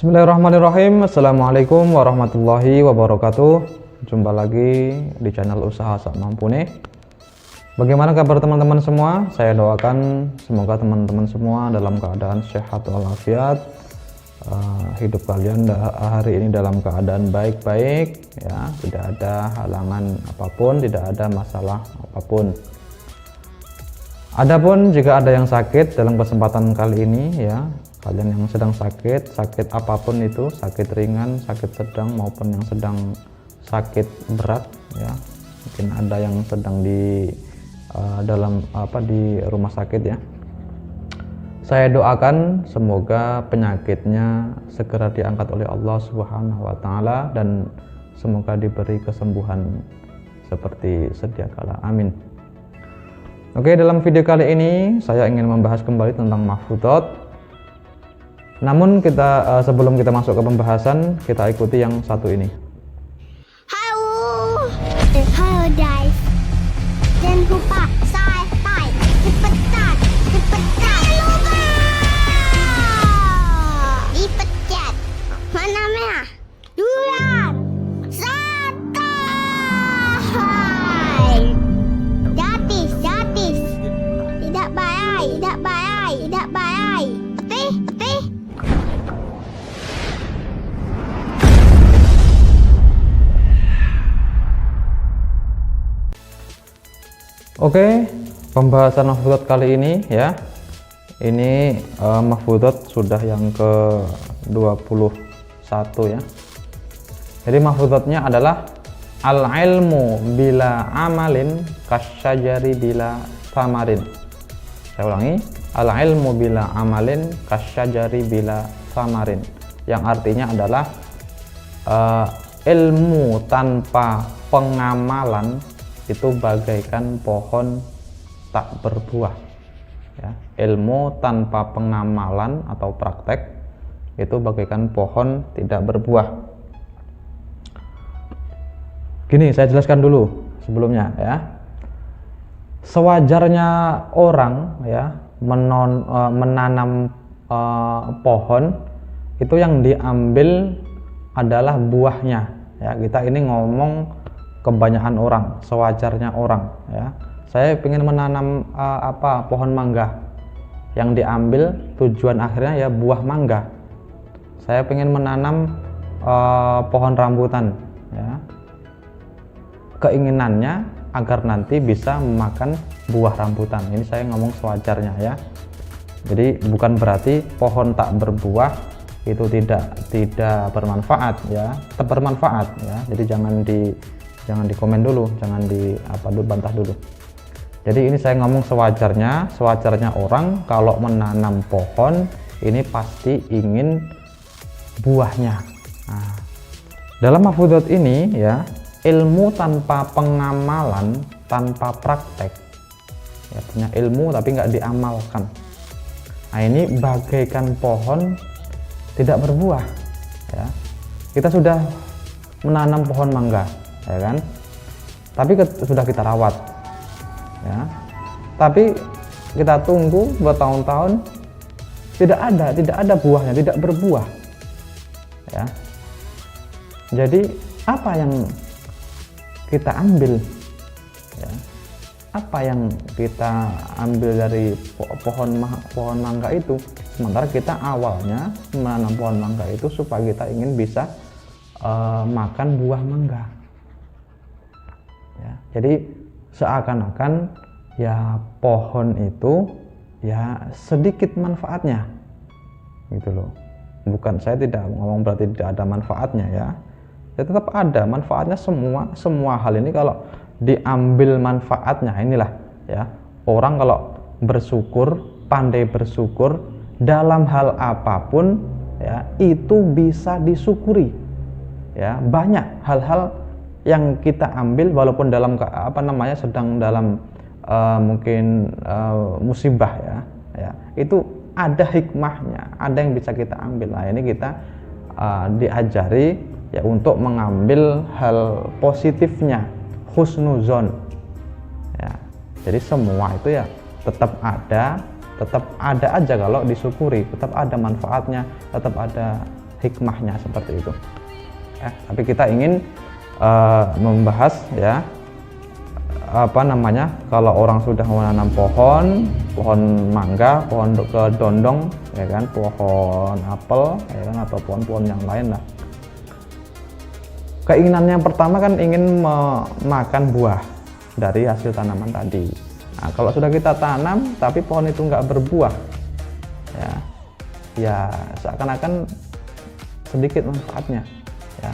Bismillahirrahmanirrahim. Assalamualaikum warahmatullahi wabarakatuh. Jumpa lagi di channel Usaha Sak Mampu nih. Bagaimana kabar teman-teman semua? Saya doakan semoga teman-teman semua dalam keadaan sehat walafiat. Hidup kalian hari ini dalam keadaan baik-baik ya, tidak ada halangan apapun, tidak ada masalah apapun. Adapun jika ada yang sakit dalam kesempatan kali ini ya, kalian yang sedang sakit apapun itu, sakit ringan, sakit sedang maupun yang sedang sakit berat ya, mungkin ada yang sedang di rumah sakit ya. Saya doakan semoga penyakitnya segera diangkat oleh Allah Subhanahu wa taala dan semoga diberi kesembuhan seperti sedia kala. Amin. Oke, dalam video kali ini saya ingin membahas kembali tentang mahfudhot. Namun sebelum kita masuk ke pembahasan, kita ikuti yang satu ini. Halo guys, jangan lupa subscribe, cepetan, lupa dipencet mana merah duluan, subscribe, gratis, tidak bayar, oke. Oke, pembahasan mahfudhot kali ini ya. Ini mahfudhot sudah yang ke-21 ya. Jadi mahfudhotnya adalah al-ilmu bila amalin kasyajari bila thamarin. Saya ulangi, al-ilmu bila amalin kasyajari bila thamarin. Yang artinya adalah ilmu tanpa pengamalan itu bagaikan pohon tak berbuah ya. Ilmu tanpa pengamalan atau praktek itu bagaikan pohon tidak berbuah. Gini, saya jelaskan dulu sebelumnya ya. Sewajarnya orang ya menanam pohon itu yang diambil adalah buahnya ya. Kita ini ngomong kebanyakan orang, sewajarnya orang ya. Saya ingin menanam pohon mangga, yang diambil tujuan akhirnya ya buah mangga. Saya ingin menanam pohon rambutan ya, keinginannya agar nanti bisa memakan buah rambutan. Ini saya ngomong sewajarnya ya. Jadi bukan berarti pohon tak berbuah itu tidak bermanfaat ya, tetap bermanfaat ya. Jadi jangan dikomen dulu, jangan bantah dulu. Jadi ini saya ngomong sewajarnya orang kalau menanam pohon ini pasti ingin buahnya. Nah, dalam mahfudhot ini ya, ilmu tanpa pengamalan, tanpa praktek ya, punya ilmu tapi nggak diamalkan. Nah, ini bagaikan pohon tidak berbuah ya. Kita sudah menanam pohon mangga ya kan, tapi sudah kita rawat ya, tapi kita tunggu bertahun-tahun tidak ada buahnya, tidak berbuah ya. Jadi apa yang kita ambil ya, apa yang kita ambil dari pohon mangga itu, sementara kita awalnya menanam pohon mangga itu supaya kita ingin bisa makan buah mangga ya. Jadi seakan-akan ya pohon itu ya sedikit manfaatnya gitu loh. Bukan, saya tidak ngomong berarti tidak ada manfaatnya ya. Ya tetap ada manfaatnya, semua hal ini kalau diambil manfaatnya. Inilah ya, orang kalau bersyukur, pandai bersyukur dalam hal apapun ya, itu bisa disyukuri ya. Banyak hal-hal yang kita ambil walaupun dalam sedang dalam mungkin musibah ya, itu ada hikmahnya, ada yang bisa kita ambil. Nah, ini kita diajari ya untuk mengambil hal positifnya, husnuzon ya. Jadi semua itu ya tetap ada aja kalau disyukuri, tetap ada manfaatnya, tetap ada hikmahnya seperti itu ya. Tapi kita ingin membahas ya kalau orang sudah menanam pohon mangga, pohon kedondong ya kan, pohon apel ya kan, atau pohon-pohon yang lain lah, keinginannya yang pertama kan ingin memakan buah dari hasil tanaman tadi. Nah, kalau sudah kita tanam tapi pohon itu nggak berbuah ya seakan-akan sedikit manfaatnya ya.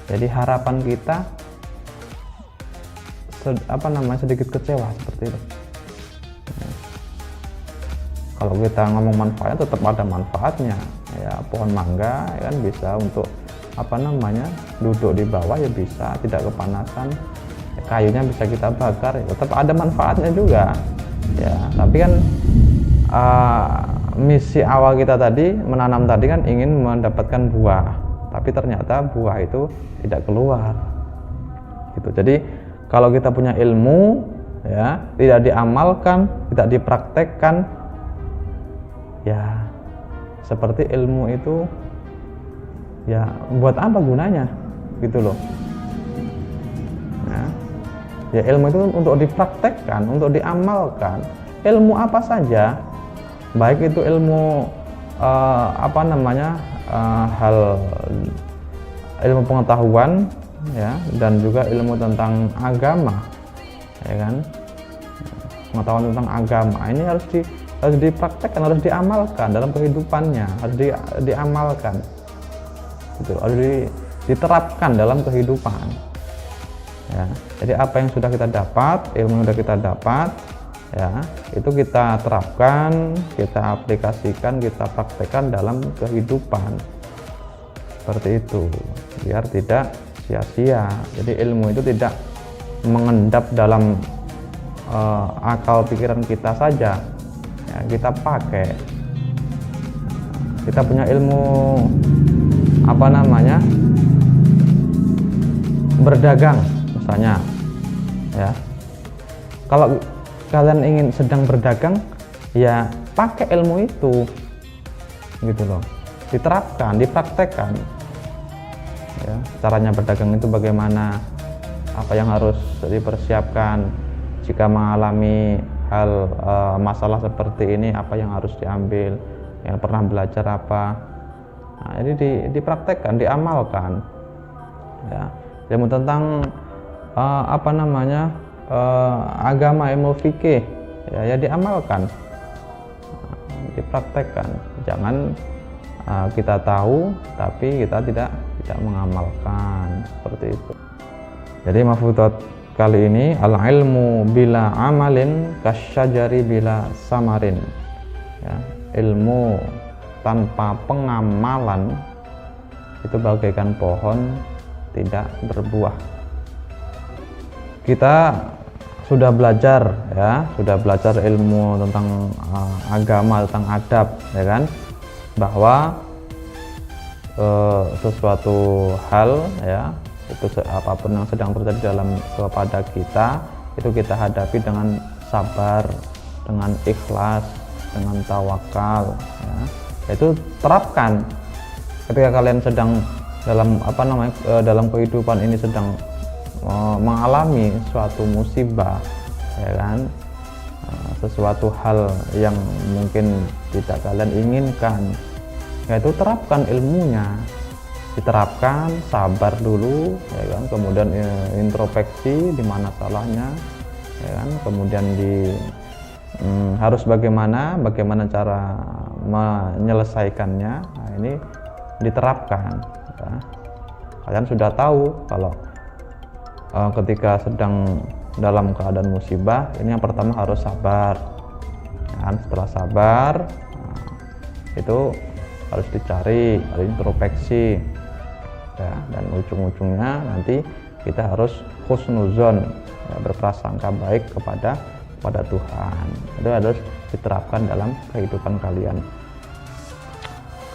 Jadi harapan kita sedikit kecewa seperti itu ya. Kalau kita ngomong manfaatnya tetap ada manfaatnya ya, pohon mangga ya kan bisa untuk duduk di bawah ya bisa, tidak kepanasan ya, kayunya bisa kita bakar ya, tetap ada manfaatnya juga ya. Tapi kan misi awal kita tadi menanam tadi kan ingin mendapatkan buah, tapi ternyata buah itu tidak keluar gitu. Jadi kalau kita punya ilmu ya, tidak diamalkan, tidak dipraktekkan ya, seperti ilmu itu ya buat apa gunanya gitu loh ya. Ilmu itu untuk dipraktekkan, untuk diamalkan. Ilmu apa saja, baik itu ilmu ilmu pengetahuan ya, dan juga ilmu tentang agama ya kan, pengetahuan tentang agama ini harus dipraktekkan, harus diamalkan dalam kehidupannya, harus diamalkan gitu, harus diterapkan dalam kehidupan ya. Jadi apa yang sudah kita dapat, ilmu yang sudah kita dapat ya, itu kita terapkan, kita aplikasikan, kita praktekkan dalam kehidupan seperti itu, biar tidak sia-sia. Jadi ilmu itu tidak mengendap dalam akal pikiran kita saja ya, kita pakai. Kita punya ilmu berdagang misalnya ya, kalau kalian sedang berdagang ya pakai ilmu itu gitu loh, diterapkan, dipraktekkan ya. Caranya berdagang itu bagaimana, apa yang harus dipersiapkan jika mengalami hal masalah seperti ini, apa yang harus diambil, yang pernah belajar apa. Nah, jadi dipraktekkan, diamalkan ya. Ilmu tentang agama, ilmu fikih ya diamalkan, dipraktekkan. Jangan kita tahu tapi kita tidak mengamalkan, seperti itu. Jadi mafhudat kali ini, al ilmu bila amalin kasyajari bila samarin ya, ilmu tanpa pengamalan itu bagaikan pohon tidak berbuah. Kita sudah belajar ilmu tentang agama, tentang adab ya kan, bahwa sesuatu hal ya, itu apapun yang sedang terjadi kepada kita itu kita hadapi dengan sabar, dengan ikhlas, dengan tawakal ya. Itu terapkan ketika kalian sedang dalam kehidupan ini sedang mengalami suatu musibah ya kan, sesuatu hal yang mungkin tidak kalian inginkan, yaitu terapkan ilmunya, diterapkan, sabar dulu ya kan, kemudian introspeksi di mana salahnya ya kan, kemudian harus bagaimana cara menyelesaikannya. Nah, ini diterapkan ya. Kalian sudah tahu kalau ketika sedang dalam keadaan musibah ini yang pertama harus sabar ya kan? Setelah sabar itu harus dicari, harus introspeksi ya, dan ujung-ujungnya nanti kita harus husnuzon ya, berprasangka baik kepada Tuhan. Itu harus diterapkan dalam kehidupan kalian.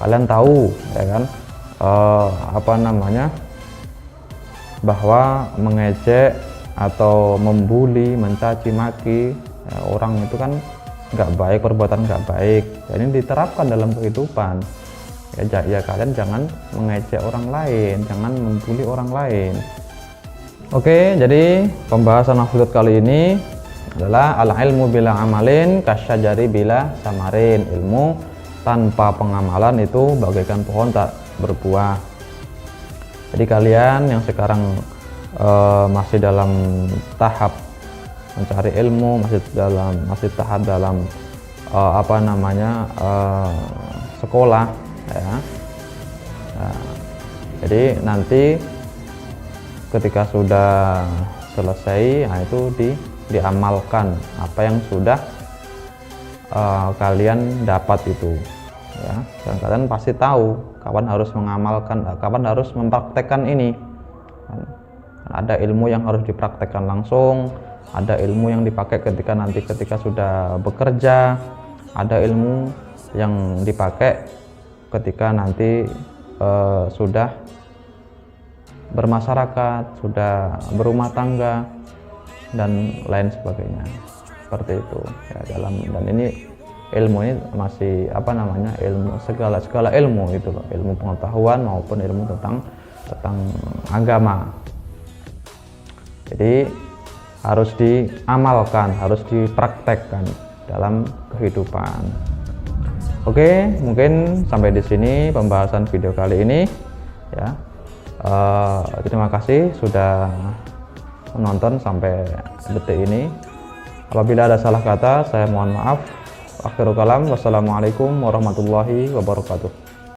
Kalian tahu ya kan, bahwa mengejek atau membuli, mencaci maki ya, orang itu kan nggak baik, perbuatan nggak baik. Jadi diterapkan dalam kehidupan ya kalian jangan mengejek orang lain, jangan membuli orang lain. Oke, jadi pembahasan Hafidhut kali ini adalah al-ilmu bila amalin kasyajari bila samarin. Ilmu tanpa pengamalan itu bagaikan pohon tak berbuah. Jadi kalian yang sekarang masih dalam tahap mencari ilmu, masih tahap dalam sekolah ya. Nah, jadi nanti ketika sudah selesai, nah itu diamalkan apa yang sudah kalian dapat itu ya, dan kalian pasti tahu kapan harus mengamalkan, kapan harus mempraktekkan ini. Ada ilmu yang harus dipraktekkan langsung, ada ilmu yang dipakai ketika sudah bekerja, ada ilmu yang dipakai ketika nanti sudah bermasyarakat, sudah berumah tangga dan lain sebagainya, seperti itu ya. Dan ini ilmu ini masih ilmu segala ilmu itu loh, ilmu pengetahuan maupun ilmu tentang agama. Jadi harus diamalkan, harus dipraktekkan dalam kehidupan. Oke, mungkin sampai di sini pembahasan video kali ini ya. Terima kasih sudah menonton sampai detik ini. Apabila ada salah kata, saya mohon maaf. Akhirul kalam, wassalamualaikum warahmatullahi wabarakatuh.